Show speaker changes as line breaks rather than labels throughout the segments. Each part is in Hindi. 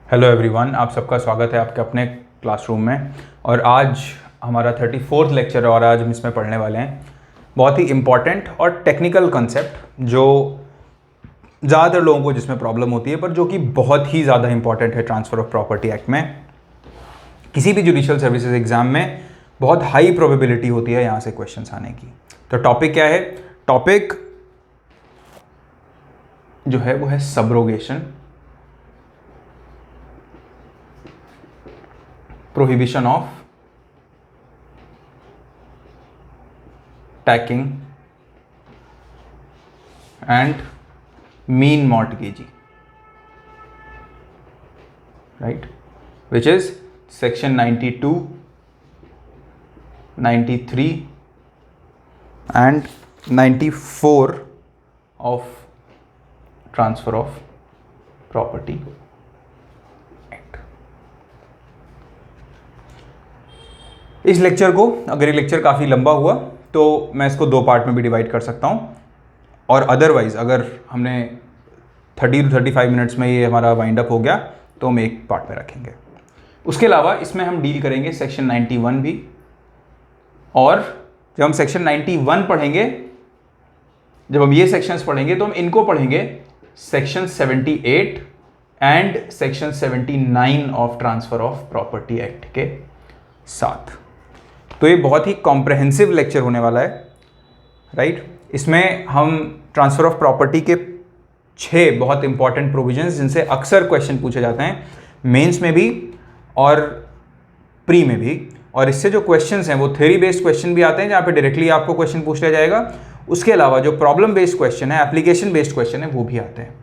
हेलो एवरीवन, आप सबका स्वागत है आपके अपने क्लासरूम में। और आज हमारा 34th लेक्चर है और आज हम इसमें पढ़ने वाले हैं बहुत ही इम्पॉर्टेंट और टेक्निकल कंसेप्ट जो ज़्यादातर लोगों को जिसमें प्रॉब्लम होती है, पर जो कि बहुत ही ज़्यादा इंपॉर्टेंट है ट्रांसफ़र ऑफ प्रॉपर्टी एक्ट में। किसी भी जुडिशियल सर्विसेज एग्जाम में बहुत हाई प्रोबेबिलिटी होती है यहाँ से क्वेश्चन आने की। तो टॉपिक क्या है? टॉपिक जो है वो है subrogation, prohibition of tacking and mean mortgagee, right, which is section 92, 93 and 94 of transfer of property act। इस लेक्चर को, अगर ये लेक्चर काफ़ी लंबा हुआ तो मैं इसको दो पार्ट में भी डिवाइड कर सकता हूँ, और अदरवाइज़ अगर हमने 30 to 35 मिनट्स में ये हमारा वाइंड अप हो गया तो हम एक पार्ट में रखेंगे। उसके अलावा इसमें हम डील करेंगे सेक्शन 91 भी, और जब हम सेक्शन 91 पढ़ेंगे, जब हम ये सेक्शंस पढ़ेंगे तो हम इनको पढ़ेंगे section 78 and section 79 of transfer of property act के साथ। तो ये बहुत ही कॉम्प्रहेंसिव लेक्चर होने वाला है, राइट। इसमें हम ट्रांसफ़र ऑफ प्रॉपर्टी के 6 बहुत इंपॉर्टेंट प्रोविजंस, जिनसे अक्सर क्वेश्चन पूछे जाते हैं मेंस में भी और प्री में भी, और इससे जो क्वेश्चंस हैं वो थ्योरी बेस्ड क्वेश्चन भी आते हैं जहाँ पे डायरेक्टली आपको क्वेश्चन पूछ लिया जाएगा। उसके अलावा जो प्रॉब्लम बेस्ड क्वेश्चन है, एप्लीकेशन बेस्ड क्वेश्चन है, वो भी आते हैं।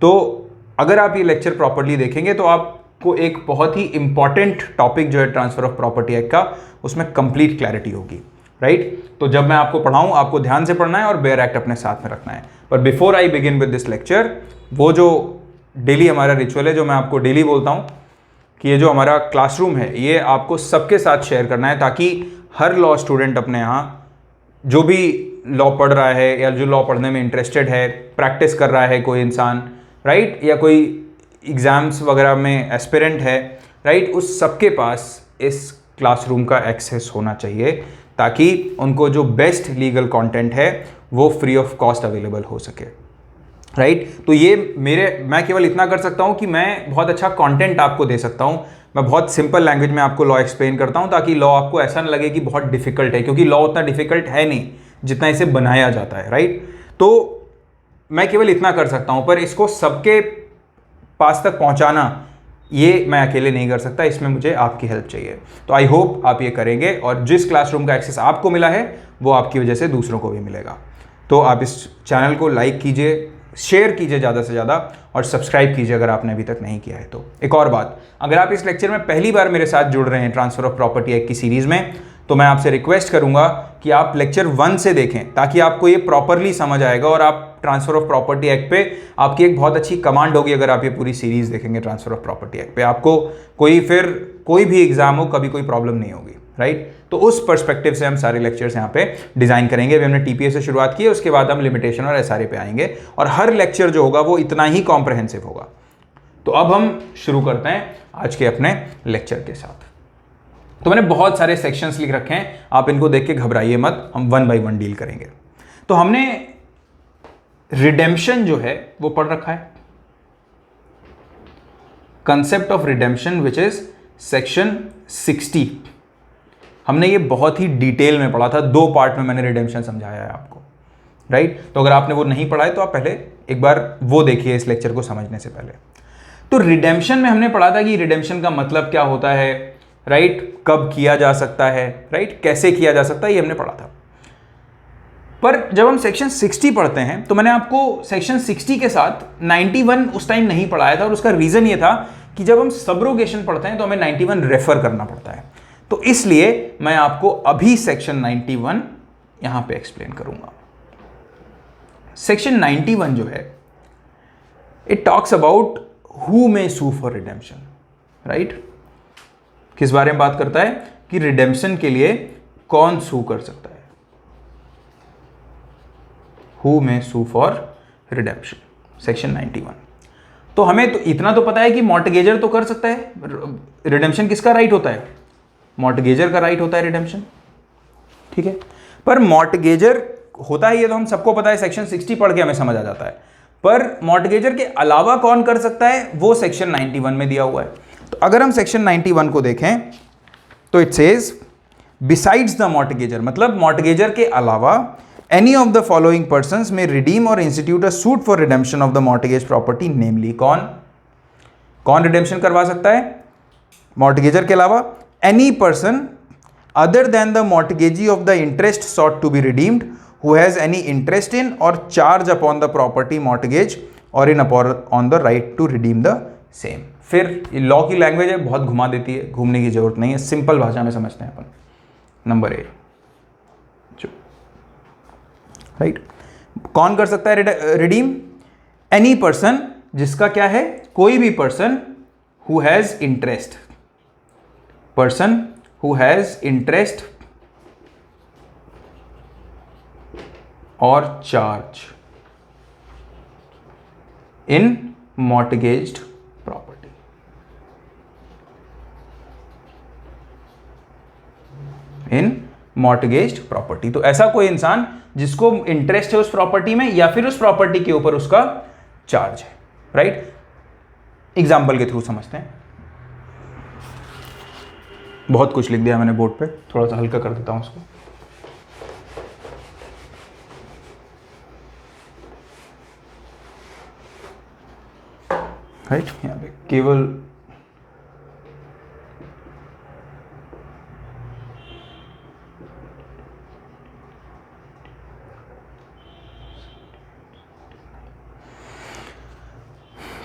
तो अगर आप ये लेक्चर प्रॉपरली देखेंगे तो आपको एक बहुत ही इंपॉर्टेंट टॉपिक जो है ट्रांसफ़र ऑफ प्रॉपर्टी एक्ट का, उसमें कंप्लीट क्लैरिटी होगी, राइट। तो जब मैं आपको पढ़ाऊँ आपको ध्यान से पढ़ना है और बेयर एक्ट अपने साथ में रखना है। पर before I begin with this lecture, वो जो डेली हमारा रिचुअल है, जो मैं आपको डेली बोलता हूँ कि ये जो हमारा क्लासरूम है ये आपको सबके साथ शेयर करना है, ताकि हर लॉ स्टूडेंट अपने यहाँ जो भी लॉ पढ़ रहा है या जो लॉ पढ़ने में इंटरेस्टेड है, प्रैक्टिस कर रहा है कोई इंसान, राइट, या कोई एग्ज़ाम्स वगैरह में एस्पिरेंट है, राइट, उस सबके पास इस क्लासरूम का एक्सेस होना चाहिए, ताकि उनको जो बेस्ट लीगल कंटेंट है वो फ्री ऑफ कॉस्ट अवेलेबल हो सके, राइट। तो ये मैं केवल इतना कर सकता हूँ कि मैं बहुत अच्छा कंटेंट आपको दे सकता हूँ। मैं बहुत सिंपल लैंग्वेज में आपको लॉ एक्सप्लेन करता हूँ, ताकि लॉ आपको ऐसा ना लगे कि बहुत डिफिकल्ट है, क्योंकि लॉ उतना डिफिकल्ट है नहीं जितना इसे बनाया जाता है, राइट। तो मैं केवल इतना कर सकता हूँ, पर इसको सबके पास तक पहुँचाना ये मैं अकेले नहीं कर सकता, इसमें मुझे आपकी हेल्प चाहिए। तो आई होप आप ये करेंगे, और जिस क्लासरूम का एक्सेस आपको मिला है वो आपकी वजह से दूसरों को भी मिलेगा। तो आप इस चैनल को लाइक कीजिए, शेयर कीजिए ज़्यादा से ज़्यादा, और सब्सक्राइब कीजिए अगर आपने अभी तक नहीं किया है तो। एक और बात, अगर आप इस लेक्चर में पहली बार मेरे साथ जुड़ रहे हैं ट्रांसफ़र ऑफ प्रॉपर्टी एक्ट की सीरीज़ में, तो मैं आपसे रिक्वेस्ट करूंगा कि आप लेक्चर 1 से देखें, ताकि आपको ये प्रॉपरली समझ आएगा और आप ट्रांसफ़र ऑफ प्रॉपर्टी एक्ट पे आपकी एक बहुत अच्छी कमांड होगी। अगर आप ये पूरी सीरीज़ देखेंगे ट्रांसफ़र ऑफ प्रॉपर्टी एक्ट पे, आपको कोई भी एग्जाम हो, कभी कोई प्रॉब्लम नहीं होगी, राइट। तो उस पर्सपेक्टिव से हम सारे लेक्चर्स यहाँ पे डिज़ाइन करेंगे। अभी हमने टीपीए से शुरुआत की है, उसके बाद हम लिमिटेशन और एसआरए पे आएंगे, और हर लेक्चर जो होगा वो इतना ही कॉम्प्रहेंसिव होगा। तो अब हम शुरू करते हैं आज के अपने लेक्चर के साथ। तो मैंने बहुत सारे सेक्शंस लिख रखे हैं, आप इनको देख के घबराइए मत, हम 1 by 1 डील करेंगे। तो हमने रिडेम्पशन जो है वो पढ़ रखा है, concept of redemption which is section 60। हमने ये बहुत ही डिटेल में पढ़ा था, 2 पार्ट में मैंने रिडेम्पशन समझाया है आपको, राइट। तो अगर आपने वो नहीं पढ़ा है तो आप पहले एक बार वो देखिए इस लेक्चर को समझने से पहले। तो रिडेम्पशन में हमने पढ़ा था कि रिडेम्पशन का मतलब क्या होता है, राइट, कब किया जा सकता है, राइट, कैसे किया जा सकता है, ये हमने पढ़ा था। पर जब हम सेक्शन 60 पढ़ते हैं तो मैंने आपको सेक्शन 60 के साथ 91 उस टाइम नहीं पढ़ाया था, और उसका रीज़न ये था कि जब हम सब्रोगेशन पढ़ते हैं तो हमें 91 रेफर करना पड़ता है। तो इसलिए मैं आपको अभी सेक्शन 91 यहां पे एक्सप्लेन करूंगा। सेक्शन 91 जो है, it talks about who may sue for redemption, right. किस बारे में बात करता है कि रिडेम्पशन के लिए कौन सू कर सकता है, who may sue for redemption, section 91। तो हमें तो इतना तो पता है कि मॉर्टगेजर तो कर सकता है, रिडेम्पशन किसका राइट होता है? मॉर्टगेजर का राइट होता है रिडेम्पशन, ठीक है। पर मॉर्टगेजर होता है ये तो हम सबको पता है, सेक्शन 60 पढ़ के हमें समझ आ जाता है। पर मॉर्टगेजर के अलावा कौन कर सकता है, वो सेक्शन 91 में दिया हुआ है। तो अगर हम सेक्शन 91 को देखें तो it says besides the mortgagor, मतलब मॉर्टगेजर के अलावा any of the following persons में रिडीम और institute a suit for redemption of the mortgage property, namely कौन रिडेम्पशन करवा सकता है मॉर्टगेजर के अलावा? Any person other than the mortgagee of the interest sought to be redeemed who has any interest in or charge upon the property mortgage or in on the right to redeem the same। फिर लॉ की लैंग्वेज है, बहुत घुमा देती है, घूमने की जरूरत नहीं है, सिंपल भाषा में समझते हैं अपन। नंबर ए राइट, कौन कर सकता है रिडीम? एनी पर्सन, जिसका क्या है, कोई भी person who has interest, person who has interest और charge in mortgaged property. In mortgaged property, तो ऐसा कोई इंसान जिसको इंटरेस्ट है उस प्रॉपर्टी में या फिर उस प्रॉपर्टी के ऊपर उसका चार्ज है, राइट। एग्जाम्पल के थ्रू समझते हैं। बहुत कुछ लिख दिया मैंने बोर्ड पे, थोड़ा सा हल्का कर देता हूं उसको। राइट, यहाँ पे केवल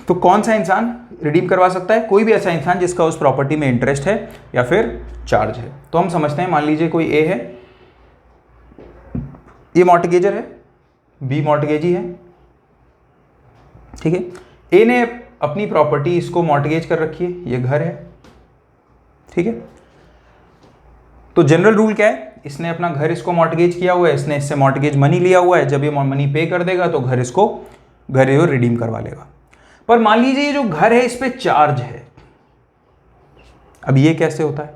तो कौन सा इंसान रिडीम करवा सकता है? कोई भी ऐसा इंसान जिसका उस प्रॉपर्टी में इंटरेस्ट है या फिर चार्ज है। तो हम समझते हैं, मान लीजिए कोई ए है, ये मॉर्टगेजर है, बी मॉर्टगेजी है, ठीक है। ए ने अपनी प्रॉपर्टी इसको मॉर्टगेज कर रखी है, ये घर है, ठीक है। तो जनरल रूल क्या है, इसने अपना घर इसको मॉर्टगेज किया हुआ है, इसने इससे मॉर्टगेज मनी लिया हुआ है, जब ये मनी पे कर देगा तो घर रिडीम करवा लेगा। पर मान लीजिए ये जो घर है इस पे चार्ज है, अब ये कैसे होता है?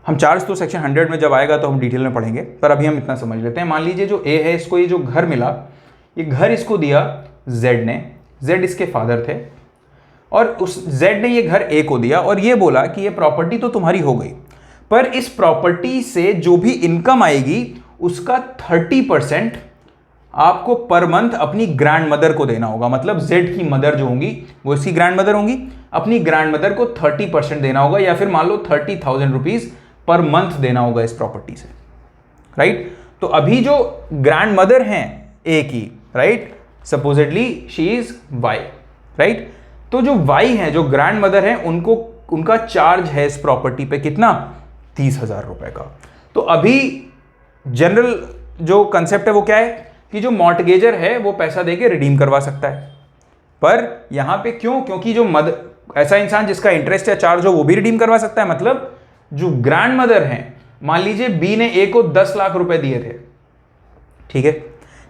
हम चार्ज तो सेक्शन 100 में जब आएगा तो हम डिटेल में पढ़ेंगे, पर अभी हम इतना समझ लेते हैं। मान लीजिए जो ए है, इसको ये जो घर मिला, ये घर इसको दिया जेड ने, जेड इसके फादर थे, और उस जेड ने ये घर ए को दिया और ये बोला कि ये प्रॉपर्टी तो तुम्हारी हो गई, पर इस प्रॉपर्टी से जो भी इनकम आएगी उसका 30% आपको पर मंथ अपनी ग्रैंड मदर को देना होगा। मतलब जेड की मदर जो होंगी वो इसकी ग्रैंड मदर होंगी, अपनी ग्रैंड मदर को 30% देना होगा, या फिर मान लो 30,000 रुपीज पर मंथ देना होगा इस प्रॉपर्टी से, राइट। तो अभी जो ग्रैंड मदर हैं ए की, right, supposedly she is Y, right. तो जो वाई है, जो ग्रैंड मदर है, उनका चार्ज है इस प्रॉपर्टी पे कितना? 30,000 रुपए का। तो अभी जनरल जो कंसेप्ट है वो क्या है कि जो मॉर्टगेजर है वो पैसा देके रिडीम करवा सकता है, पर यहां पे क्यों? क्योंकि जो ऐसा इंसान जिसका इंटरेस्ट या चार्ज हो वो भी रिडीम करवा सकता है। मतलब जो ग्रैंड मदर है, मान लीजिए बी ने ए को 10 लाख रुपए दिए थे, ठीक है।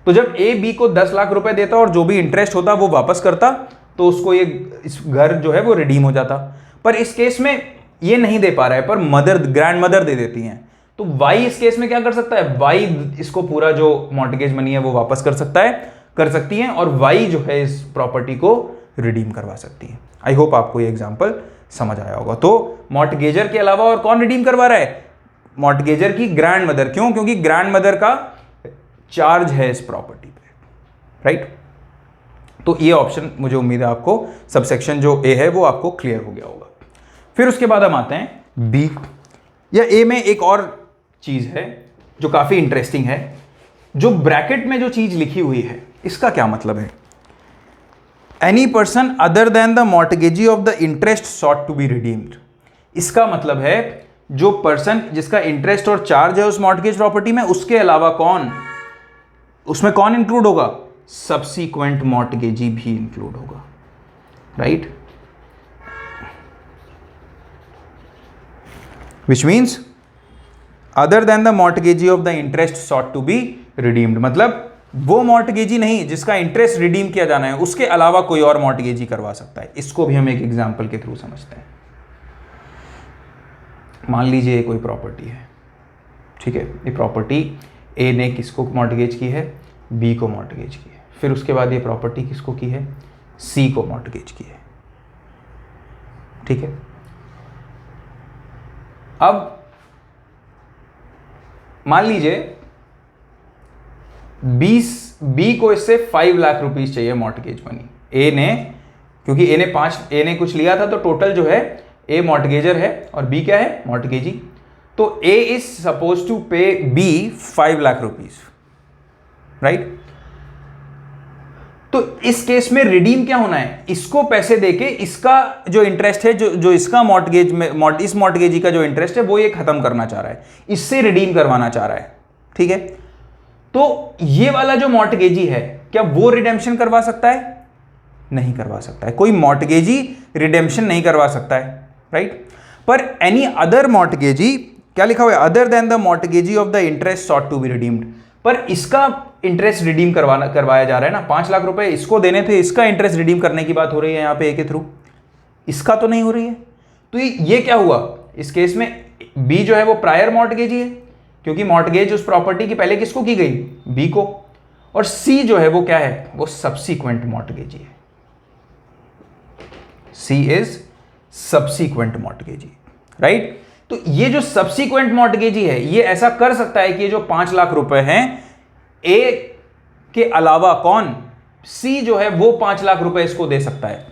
तो जब ए बी को 10 लाख रुपए देता और जो भी इंटरेस्ट होता वो वापस करता, तो उसको ये इस घर जो है वो रिडीम हो जाता। पर इस केस में ये नहीं दे पा रहा है, पर ग्रैंड मदर दे देती हैं। तो वाई इस केस में क्या कर सकता है? वाई इसको पूरा जो मॉर्टगेज मनी है वो वापस कर सकती है, और वाई जो है इस प्रॉपर्टी को रिडीम करवा सकती है। आई होप आपको ये एग्जांपल समझ आया होगा। तो मॉर्टगेजर के अलावा और कौन रिडीम करवा रहा है? मॉर्टगेजर की ग्रैंड मदर। क्यों? क्योंकि ग्रैंड मदर का चार्ज है इस प्रॉपर्टी पे, राइट। तो ये ऑप्शन, मुझे उम्मीद है आपको सबसेक्शन जो ए है वो आपको क्लियर हो गया होगा। फिर उसके बाद हम आते हैं बी या ए में। एक और चीज है जो काफी इंटरेस्टिंग है, जो ब्रैकेट में जो चीज लिखी हुई है इसका क्या मतलब है? Any person other than the mortgagee of the interest sought to be redeemed. इसका मतलब है जो पर्सन जिसका इंटरेस्ट और चार्ज है उस मॉर्टगेज प्रॉपर्टी में, उसके अलावा कौन, उसमें कौन इंक्लूड होगा? सब्सीक्वेंट मॉर्टगेजी भी इंक्लूड होगा, right. Which means other than the mortgagee of the interest sought to be redeemed. मतलब वो मॉर्टगेजी नहीं जिसका इंटरेस्ट रिडीम किया जाना है, उसके अलावा कोई और मॉर्टगेजी करवा सकता है। इसको भी हम एक एग्जांपल के थ्रू समझते हैं। मान लीजिए कोई प्रॉपर्टी है, ठीक है, ये प्रॉपर्टी ए ने किसको मॉर्टगेज की है, बी को मॉर्टगेज की है। फिर उसके बाद ये प्रॉपर्टी किसको की है, सी को मॉर्टगेज की है, ठीक है। अब मान लीजिए बी को इससे 5 लाख रुपीस चाहिए मॉर्टगेज मनी। ए ने, क्योंकि ए ने कुछ लिया था, तो टोटल जो है ए मॉर्टगेजर है और बी क्या है, मॉर्टगेजी। तो ए इज सपोज टू पे बी 5 लाख रुपीस, राइट। तो इस केस में रिडीम क्या होना है, इसको पैसे देके इसका जो इंटरेस्ट है, जो इसका मॉर्टगेज में इस मॉर्टगेजी का जो इंटरेस्ट है वो ये खत्म करना चाह रहा है, इससे रिडीम करवाना चाह रहा है, ठीक है। तो ये वाला जो मॉर्टगेजी है, क्या वो रिडेम्पशन करवा सकता है, नहीं करवा सकता है। कोई मॉर्टगेजी रिडेम्पशन नहीं करवा सकता है, राइट। पर एनी अदर मॉर्टगेजी, क्या लिखा हुआ है, other than the mortgagee of the interest sought to be redeemed. पर इसका इंटरेस्ट रिडीम करवाया जा रहा है ना, 5 लाख रुपए इसको देने थे, इसका इंटरेस्ट रिडीम करने की बात हो रही है यहां पे ए के थ्रू, इसका तो नहीं हो रही है। तो ये क्या हुआ, इस केस में बी जो है वो प्रायर मॉर्टगेजी है, क्योंकि मॉर्टगेज उस प्रॉपर्टी की पहले किसको की गई, बी को। और सी जो है वो क्या है, वो सब्सीक्वेंट मॉर्टगेजी है। सी इज सब्सीक्वेंट मॉर्टगेजी, राइट। तो ये जो सब्सीक्वेंट मॉर्टगेजी है, ये ऐसा कर सकता है कि ये जो 5 लाख रुपए हैं, ए के अलावा कौन, सी जो है वो 5 लाख रुपए इसको दे सकता है,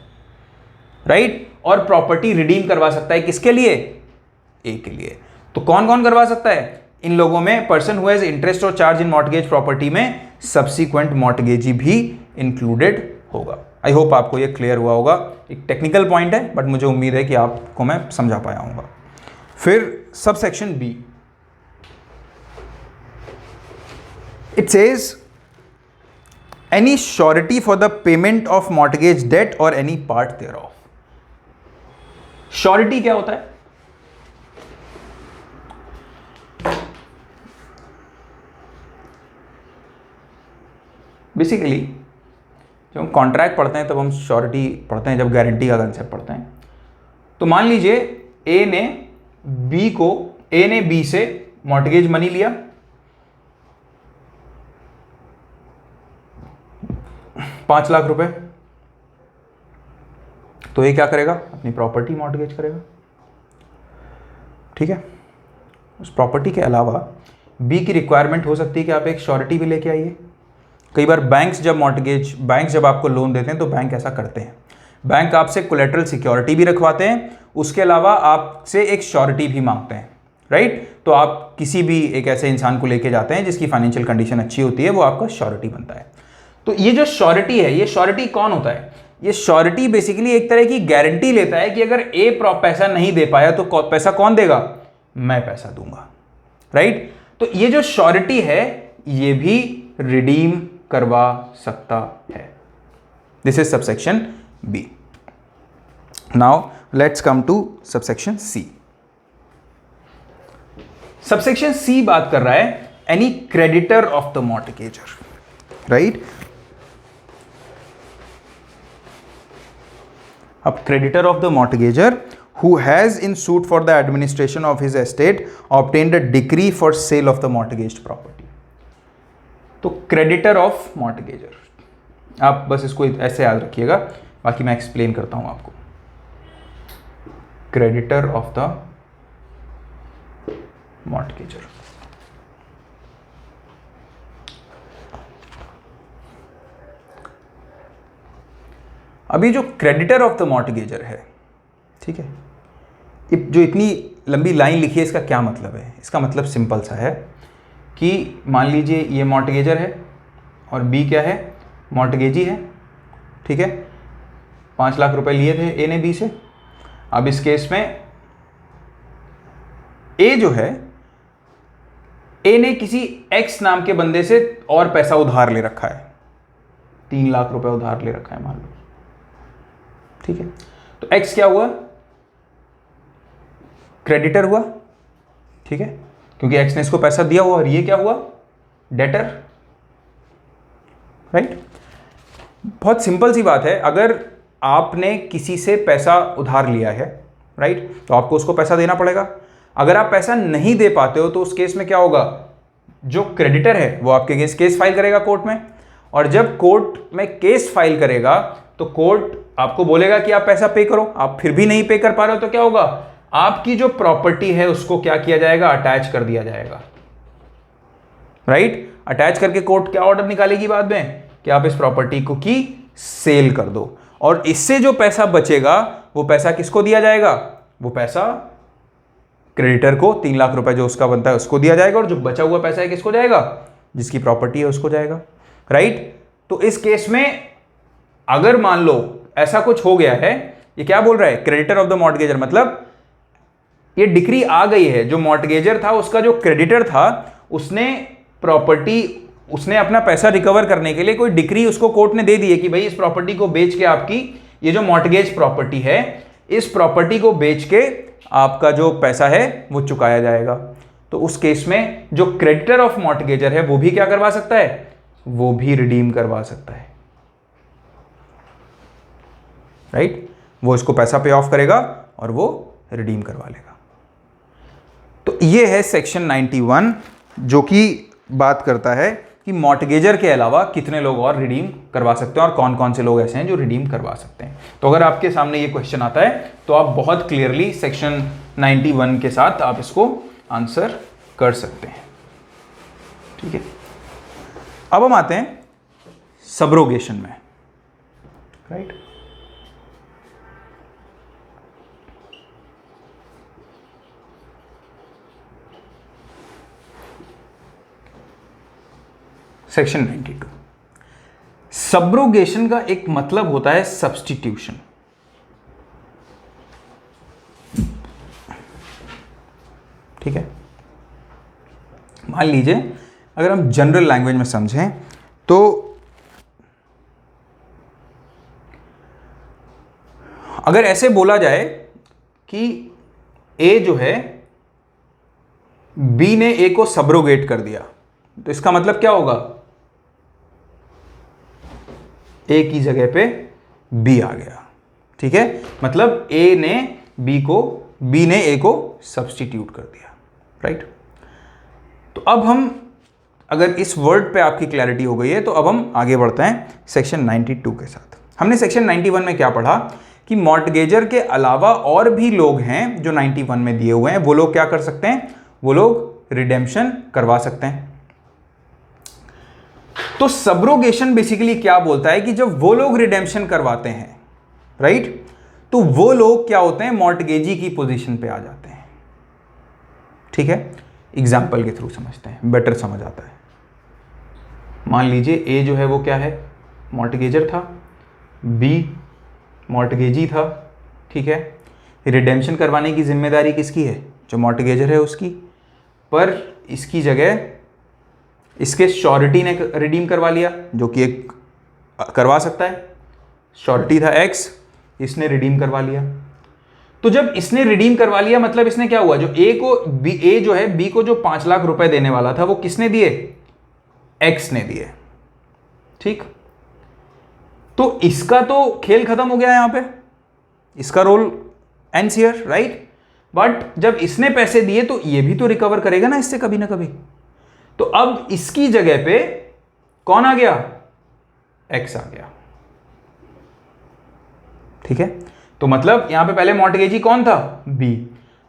राइट। और प्रॉपर्टी रिडीम करवा सकता है, किसके लिए, ए के लिए। तो कौन कौन करवा सकता है, इन लोगों में पर्सन हु हैज इंटरेस्ट और चार्ज इन मॉर्टगेज प्रॉपर्टी में सब्सीक्वेंट मॉर्टगेजी भी इंक्लूडेड होगा। आई होप आपको ये क्लियर हुआ होगा। एक टेक्निकल पॉइंट है, बट मुझे उम्मीद है कि आपको मैं समझा पाया हूँगा। फिर sub section B, it says any surety for the payment of mortgage debt और any part thereof. Surety क्या होता है, बेसिकली जब हम कॉन्ट्रैक्ट पढ़ते हैं तब हम श्योरिटी पढ़ते हैं, जब गारंटी का कंसेप्ट पढ़ते हैं। तो मान लीजिए ए ने बी से मॉर्टगेज मनी लिया, 5 लाख रुपए। तो ये क्या करेगा, अपनी प्रॉपर्टी मॉर्टगेज करेगा, ठीक है। उस प्रॉपर्टी के अलावा बी की रिक्वायरमेंट हो सकती है कि आप एक श्योरिटी भी लेके आइए। कई बार बैंक जब आपको लोन देते हैं तो बैंक ऐसा करते हैं, बैंक आपसे कोलेटरल सिक्योरिटी भी रखवाते हैं, उसके अलावा आपसे एक श्योरिटी भी मांगते हैं, राइट। तो आप किसी भी एक ऐसे इंसान को लेके जाते हैं जिसकी फाइनेंशियल कंडीशन अच्छी होती है, वो आपका श्योरिटी बनता है। तो ये जो श्योरिटी है, ये श्योरिटी कौन होता है, ये श्योरिटी बेसिकली एक तरह की गारंटी लेता है कि अगर ए पैसा नहीं दे पाया तो पैसा कौन देगा, मैं पैसा दूंगा, राइट। तो ये जो श्योरिटी है ये भी रिडीम करवा सकता है। This is subsection B. Now let's come to subsection C. Subsection C बात कर रहा है any creditor of the mortgagor, right. अब creditor of the mortgagor who has in suit for the administration of his estate obtained a decree for sale of the mortgaged property। तो क्रेडिटर ऑफ मॉर्टगेजर, आप बस इसको ऐसे याद रखिएगा, बाकी मैं एक्सप्लेन करता हूं आपको। क्रेडिटर ऑफ द मॉर्टगेजर, अभी जो क्रेडिटर ऑफ द मॉर्टगेजर है, ठीक है, जो इतनी लंबी लाइन लिखी है, इसका क्या मतलब है, इसका मतलब सिंपल सा है कि मान लीजिए ये मॉर्टगेजर है और बी क्या है, मॉर्टगेजी है, ठीक है। 5 लाख रुपए लिए थे ए ने बी से। अब इस केस में ए जो है, ए ने किसी एक्स नाम के बंदे से और पैसा उधार ले रखा है, 3 लाख रुपए उधार ले रखा है मान लो, ठीक है। तो एक्स क्या हुआ, क्रेडिटर हुआ, ठीक है, क्योंकि एक्स ने इसको पैसा दिया हुआ, और ये क्या हुआ, डेटर, राइट। बहुत सिंपल सी बात है, अगर आपने किसी से पैसा उधार लिया है, राइट, तो आपको उसको पैसा देना पड़ेगा। अगर आप पैसा नहीं दे पाते हो तो उस केस में क्या होगा, जो क्रेडिटर है वो आपके अगेंस्ट केस फाइल करेगा कोर्ट में, और जब कोर्ट में केस फाइल करेगा तो कोर्ट आपको बोलेगा कि आप पैसा पे करो। आप फिर भी नहीं पे कर पा रहे हो तो क्या होगा, आपकी जो प्रॉपर्टी है उसको क्या किया जाएगा, अटैच कर दिया जाएगा, राइट। अटैच करके कोर्ट क्या ऑर्डर निकालेगी बाद में कि आप इस प्रॉपर्टी को की सेल कर दो, और इससे जो पैसा बचेगा वो पैसा किसको दिया जाएगा, वो पैसा क्रेडिटर को 3 लाख रुपए जो उसका बनता है उसको दिया जाएगा, और जो बचा हुआ पैसा है किसको जाएगा, जिसकी प्रॉपर्टी है उसको जाएगा, राइट। तो इस केस में अगर मान लो ऐसा कुछ हो गया है, ये क्या बोल रहा है, क्रेडिटर ऑफ द मॉर्टगेजर, मतलब ये डिक्री आ गई है, जो मॉर्टगेजर था उसका जो क्रेडिटर था उसने प्रॉपर्टी, उसने अपना पैसा रिकवर करने के लिए कोई डिक्री उसको कोर्ट ने दे दी है कि भाई इस प्रॉपर्टी को बेच के आपकी ये जो मॉर्टगेज प्रॉपर्टी है, इस प्रॉपर्टी को बेच के आपका जो पैसा है वो चुकाया जाएगा। तो उस केस में जो क्रेडिटर ऑफ मॉर्टगेजर है वो भी क्या करवा सकता है, वो भी रिडीम करवा सकता है, राइट। वो इसको पैसा पे ऑफ करेगा और वो रिडीम करवा लेगा। तो ये है सेक्शन 91 जो कि बात करता है कि मॉर्टगेजर के अलावा कितने लोग और रिडीम करवा सकते हैं और कौन कौन से लोग ऐसे हैं जो रिडीम करवा सकते हैं। तो अगर आपके सामने ये क्वेश्चन आता है तो आप बहुत क्लियरली सेक्शन 91 के साथ आप इसको आंसर कर सकते हैं, ठीक है। अब हम आते हैं सबरोगेशन में, राइट। सेक्शन 92, सब्रोगेशन का एक मतलब होता है सब्स्टिट्यूशन। ठीक है, मान लीजिए अगर हम जनरल लैंग्वेज में समझें तो अगर ऐसे बोला जाए कि ए जो है बी ने ए को सब्रोगेट कर दिया, तो इसका मतलब क्या होगा, ए की जगह पे बी आ गया, ठीक है। मतलब ए ने बी ने ए को सब्स्टिट्यूट कर दिया, राइट। तो अब हम, अगर इस वर्ड पे आपकी क्लैरिटी हो गई है तो अब हम आगे बढ़ते हैं सेक्शन 92 के साथ। हमने सेक्शन 91 में क्या पढ़ा कि मॉर्टगेजर के अलावा और भी लोग हैं जो 91 में दिए हुए हैं, वो लोग क्या कर सकते हैं, वो लोग रिडेम्पशन करवा सकते हैं। तो सब्रोगेशन बेसिकली क्या बोलता है कि जब वो लोग रिडेम्पशन करवाते हैं, राइट, तो वो लोग क्या होते हैं, मॉर्टगेजी की पोजीशन पे आ जाते हैं, ठीक है। एग्जाम्पल के थ्रू समझते हैं, बेटर समझ आता है। मान लीजिए ए जो है वो क्या है, मॉर्टगेजर था, बी मॉर्टगेजी था, ठीक है। रिडेम्पशन करवाने की जिम्मेदारी किसकी है, जो मॉर्टगेजर है उसकी, पर इसकी जगह इसके श्योरिटी ने रिडीम करवा लिया, जो कि एक करवा सकता है, श्योरिटी था एक्स, इसने रिडीम करवा लिया। तो जब इसने रिडीम करवा लिया मतलब इसने क्या हुआ, जो ए जो है बी को जो 5 लाख रुपए देने वाला था वो किसने दिए, एक्स ने दिए, ठीक। तो इसका तो खेल खत्म हो गया यहां पे, इसका role ends here, right. But जब इसने पैसे दिए तो ये भी तो रिकवर करेगा ना इससे कभी ना कभी। तो अब इसकी जगह पे कौन आ गया, एक्स आ गया, ठीक है। तो मतलब यहां पे पहले मॉर्टगेजी कौन था, बी,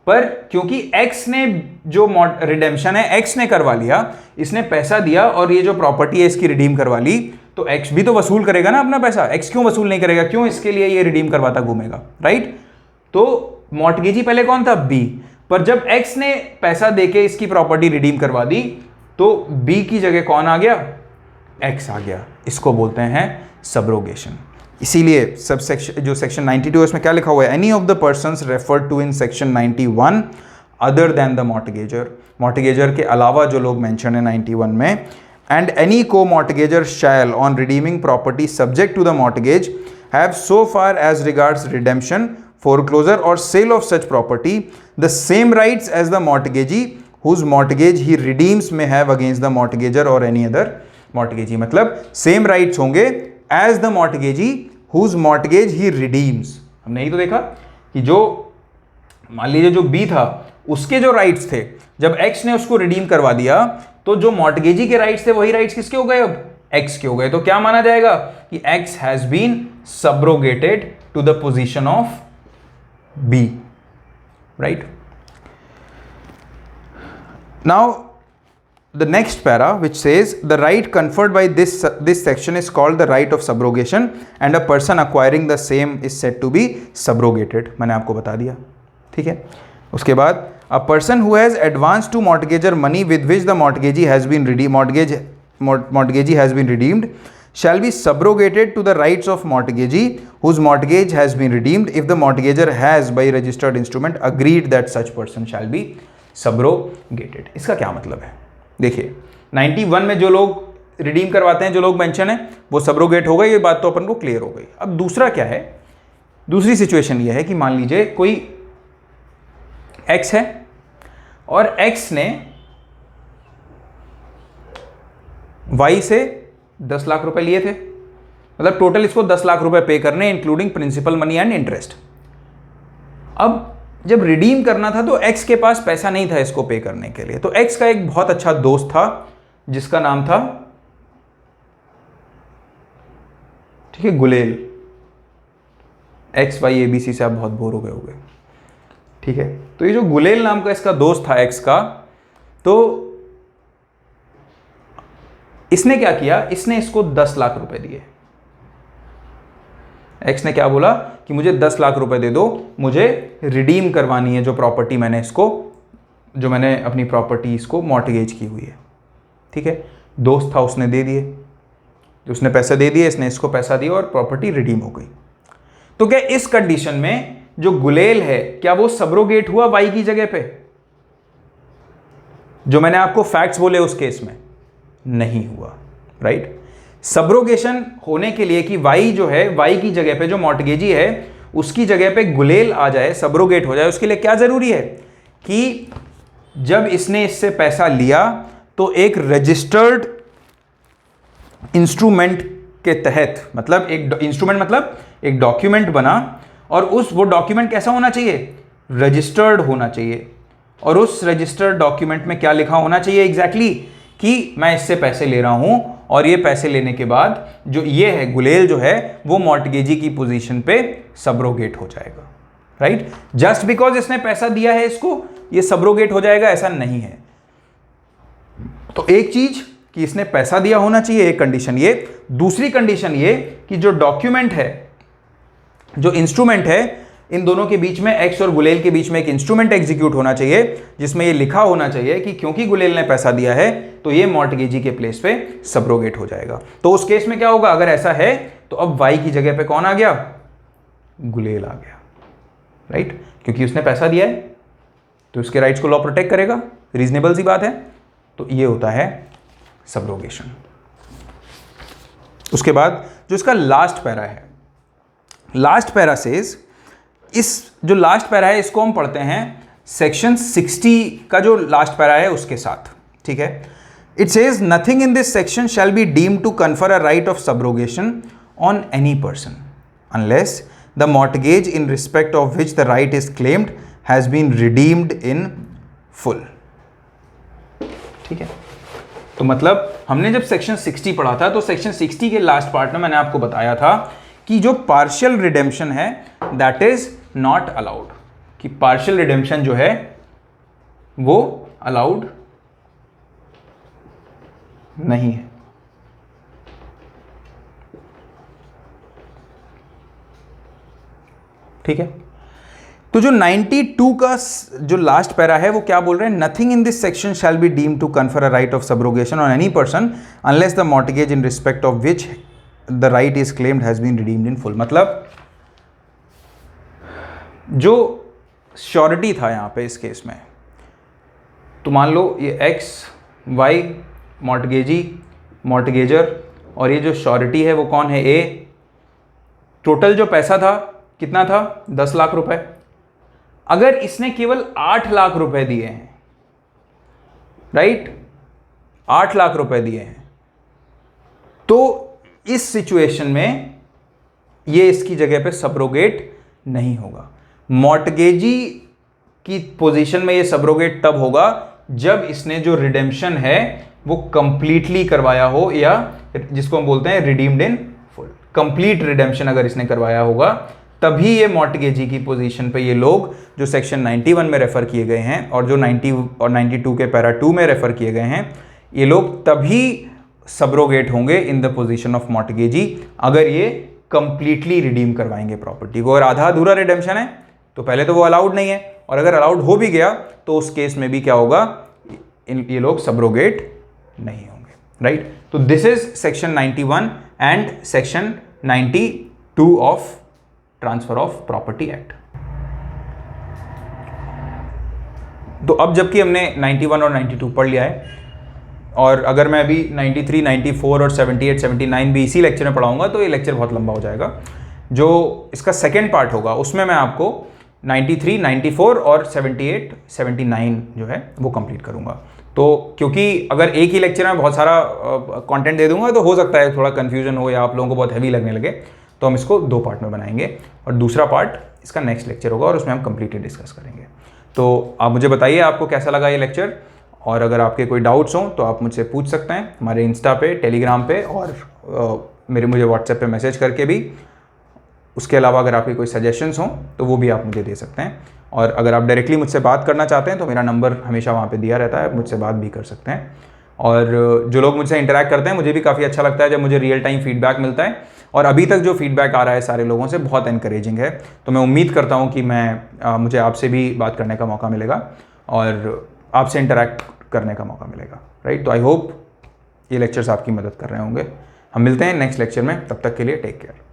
पर क्योंकि एक्स ने जो रिडेम्पशन है एक्स ने करवा लिया, इसने पैसा दिया और ये जो प्रॉपर्टी है इसकी रिडीम करवा ली, तो एक्स भी तो वसूल करेगा ना अपना पैसा। एक्स क्यों वसूल नहीं करेगा, क्यों इसके लिए ये रिडीम करवाता घूमेगा, राइट। तो मॉर्टगेजी पहले कौन था, बी, पर जब एक्स ने पैसा देके इसकी प्रॉपर्टी रिडीम करवा दी तो बी की जगह कौन आ गया, एक्स आ गया। इसको बोलते हैं सब्रोगेशन। इसीलिए सब सेक्शन जो सेक्शन 92 है उसमें क्या लिखा हुआ है, any of the persons referred to in section 91 other than the mortgagor, mortgagor के अलावा जो लोग मेंशन है 91 में, and any co-mortgagor shall on redeeming property subject to the mortgage have so far as regards redemption, foreclosure or sale of such property the same rights as the mortgagee whose mortgage he redeems may have against the mortgager or any other mortgagee, मतलब सेम राइट्स होंगे as the mortgagee whose mortgage he redeems. हमने यही तो देखा कि जो मान लीजिए जो बी था उसके जो राइट्स थे, जब एक्स ने उसको रिडीम करवा दिया तो जो मॉर्टगेजी के राइट्स थे वही राइट्स किसके हो गए, अब एक्स के हो गए। तो क्या माना जाएगा कि X has been subrogated to the position of B, right. Now the next para which says the right conferred by this section is called the right of subrogation and a person acquiring the same is said to be subrogated। मैंने आपको बता दिया, ठीक है। उसके बाद a person who has advanced to mortgager money with which the mortgagee has been mortgagee has been redeemed shall be subrogated to the rights of mortgagee whose mortgage has been redeemed if the mortgager has by registered instrument agreed that such person shall be subrogated। इसका क्या मतलब है, देखिए 91 में जो लोग रिडीम करवाते हैं, जो लोग मेंशन है, वो सबरोगेट हो गए, ये बात तो अपन को क्लियर हो गई। अब दूसरा क्या है, दूसरी सिचुएशन ये है कि मान लीजिए कोई एक्स है और एक्स ने वाई से 10 लाख रुपए लिए थे, मतलब टोटल इसको 10 लाख रुपए पे करने including principal money and interest. अब जब रिडीम करना था तो एक्स के पास पैसा नहीं था इसको पे करने के लिए, तो एक्स का एक बहुत अच्छा दोस्त था जिसका नाम था, ठीक है, गुलेल। एक्स वाई एबीसी से आप बहुत बोर हो गए होंगे, ठीक है। तो ये जो गुलेल नाम का इसका दोस्त था एक्स का, तो इसने क्या किया, इसने इसको 10 लाख रुपए दिए। एक्स ने क्या बोला कि मुझे 10 लाख रुपए दे दो, मुझे रिडीम करवानी है जो प्रॉपर्टी मैंने इसको, जो मैंने अपनी प्रॉपर्टी इसको मॉर्टगेज की हुई है, ठीक है। दोस्त था, उसने दे दिए, उसने पैसे दे दिए, इसने इसको पैसा दिया और प्रॉपर्टी रिडीम हो गई। तो क्या इस कंडीशन में जो गुलेल है क्या वो सबरोगेट हुआ वाई की जगह पे? जो मैंने आपको फैक्ट्स बोले उस केस में नहीं हुआ, राइट। सबरोगेशन होने के लिए कि वाई जो है, वाई की जगह पे जो मॉर्टगेजी है उसकी जगह पे गुलेल आ जाए, सबरोगेट हो जाए, उसके लिए क्या जरूरी है कि जब इसने इससे पैसा लिया तो एक रजिस्टर्ड इंस्ट्रूमेंट के तहत, मतलब एक इंस्ट्रूमेंट मतलब एक डॉक्यूमेंट बना, और वो डॉक्यूमेंट कैसा होना चाहिए, रजिस्टर्ड होना चाहिए। और उस रजिस्टर्ड डॉक्यूमेंट में क्या लिखा होना चाहिए एग्जैक्टली कि मैं इससे पैसे ले रहा हूं और ये पैसे लेने के बाद जो ये है गुलेल जो है वो मॉर्टगेजी की पोजीशन पे सबरोगेट हो जाएगा, राइट। जस्ट बिकॉज इसने पैसा दिया है इसको ये सबरोगेट हो जाएगा ऐसा नहीं है। तो एक चीज कि इसने पैसा दिया होना चाहिए, एक कंडीशन ये। दूसरी कंडीशन ये कि जो डॉक्यूमेंट है, जो इंस्ट्रूमेंट है, इन दोनों के बीच में, एक्स और गुलेल के बीच में एक इंस्ट्रूमेंट एग्जीक्यूट होना चाहिए जिसमें ये लिखा होना चाहिए कि क्योंकि गुलेल ने पैसा दिया है तो ये मॉर्टगेजी के प्लेस पे सबरोगेट हो जाएगा। तो उस केस में क्या होगा, अगर ऐसा है तो अब वाई की जगह पे कौन आ गया, गुलेल आ गया, राइट। क्योंकि उसने पैसा दिया है तो उसके राइट्स को लॉ प्रोटेक्ट करेगा, रीजनेबल सी बात है। तो ये होता है सबरोगेशन। उसके बाद जो इसका लास्ट पैरा है, लास्ट पैरा सेज, इस जो लास्ट पैरा है इसको हम पढ़ते हैं सेक्शन 60 का जो लास्ट पैरा है उसके साथ, ठीक है। It says nothing in this section shall be deemed to confer a right of subrogation on any person unless the mortgage in respect of which the right is claimed has been redeemed in full, ठीक है। तो मतलब हमने जब सेक्शन 60 पढ़ा था तो सेक्शन 60 के लास्ट पार्ट में मैंने आपको बताया था कि जो पार्शियल रिडेम्पशन है दैट इज नॉट अलाउड, कि पार्शियल रिडेम्पशन जो है वो अलाउड नहीं है, ठीक है। तो जो 92 का जो लास्ट पैरा है वो क्या बोल रहे हैं, nothing in this section shall be deemed to confer a right of subrogation on any person unless the mortgage in respect of which the right is claimed has been redeemed in full. मतलब जो श्योरिटी था यहाँ पे इस केस में, तो मान लो ये एक्स वाई मॉर्टगेजी मॉर्टगेजर और ये जो श्योरिटी है वो कौन है, ए। टोटल जो पैसा था कितना था, 10 लाख रुपए। अगर इसने केवल 8 लाख रुपए दिए हैं, राइट, 8 लाख रुपए दिए हैं, तो इस सिचुएशन में ये इसकी जगह पे सबरोगेट नहीं होगा। मॉर्टगेजी की पोजीशन में ये सबरोगेट तब होगा जब इसने जो रिडेम्पशन है वो कंप्लीटली करवाया हो, या जिसको हम बोलते हैं redeemed in full. Complete redemption अगर इसने करवाया होगा तभी ये मॉर्टगेजी की पोजीशन पे ये लोग जो सेक्शन 91 में रेफर किए गए हैं और जो 90 और 92 के पैरा 2 में रेफर किए गए हैं, ये लोग तभी सबरोगेट होंगे इन द पोजीशन ऑफ मॉर्टगेजी अगर ये कंप्लीटली रिडीम करवाएंगे प्रॉपर्टी को। अगर आधा अधूरा रिडेम्पशन है तो पहले तो वो अलाउड नहीं है, और अगर अलाउड हो भी गया तो उस केस में भी क्या होगा, ये लोग सबरोगेट नहीं होंगे, राइट। तो this is section 91 and section 92 of transfer of property act. तो अब जबकि हमने 91 और 92 पढ़ लिया है, और अगर मैं अभी 93, 94 और 78, 79 भी इसी लेक्चर में पढ़ाऊंगा तो ये लेक्चर बहुत लंबा हो जाएगा। जो इसका सेकेंड पार्ट होगा उसमें मैं आपको 93, 94 और 78, 79 जो है वो कंप्लीट करूंगा। तो क्योंकि अगर एक ही लेक्चर में बहुत सारा कंटेंट दे दूंगा तो हो सकता है थोड़ा कन्फ्यूजन हो या आप लोगों को बहुत हैवी लगने लगे, तो हम इसको 2 पार्ट में बनाएंगे और दूसरा पार्ट इसका नेक्स्ट लेक्चर होगा और उसमें हम कंप्लीटली डिस्कस करेंगे। तो आप मुझे बताइए आपको कैसा लगा ये लेक्चर, और अगर आपके कोई डाउट्स हों तो आप मुझसे पूछ सकते हैं हमारे इंस्टा पे, टेलीग्राम पे, और मुझे व्हाट्सएप पे मैसेज करके भी। उसके अलावा अगर आपके कोई सजेशंस हों तो वो भी आप मुझे दे सकते हैं, और अगर आप डायरेक्टली मुझसे बात करना चाहते हैं तो मेरा नंबर हमेशा वहाँ पे दिया रहता है, आप मुझसे बात भी कर सकते हैं। और जो लोग मुझसे इंटरेक्ट करते हैं मुझे भी काफ़ी अच्छा लगता है जब मुझे रियल टाइम फीडबैक मिलता है, और अभी तक जो फीडबैक आ रहा है सारे लोगों से बहुत एनकरेजिंग है। तो मैं उम्मीद करता हूँ कि मुझे आपसे भी बात करने का मौका मिलेगा और आपसे इंटरेक्ट करने का मौका मिलेगा, राइट। तो आई होप ये लेक्चर्स आपकी मदद कर रहे होंगे। हम मिलते हैं नेक्स्ट लेक्चर में, तब तक के लिए टेक केयर।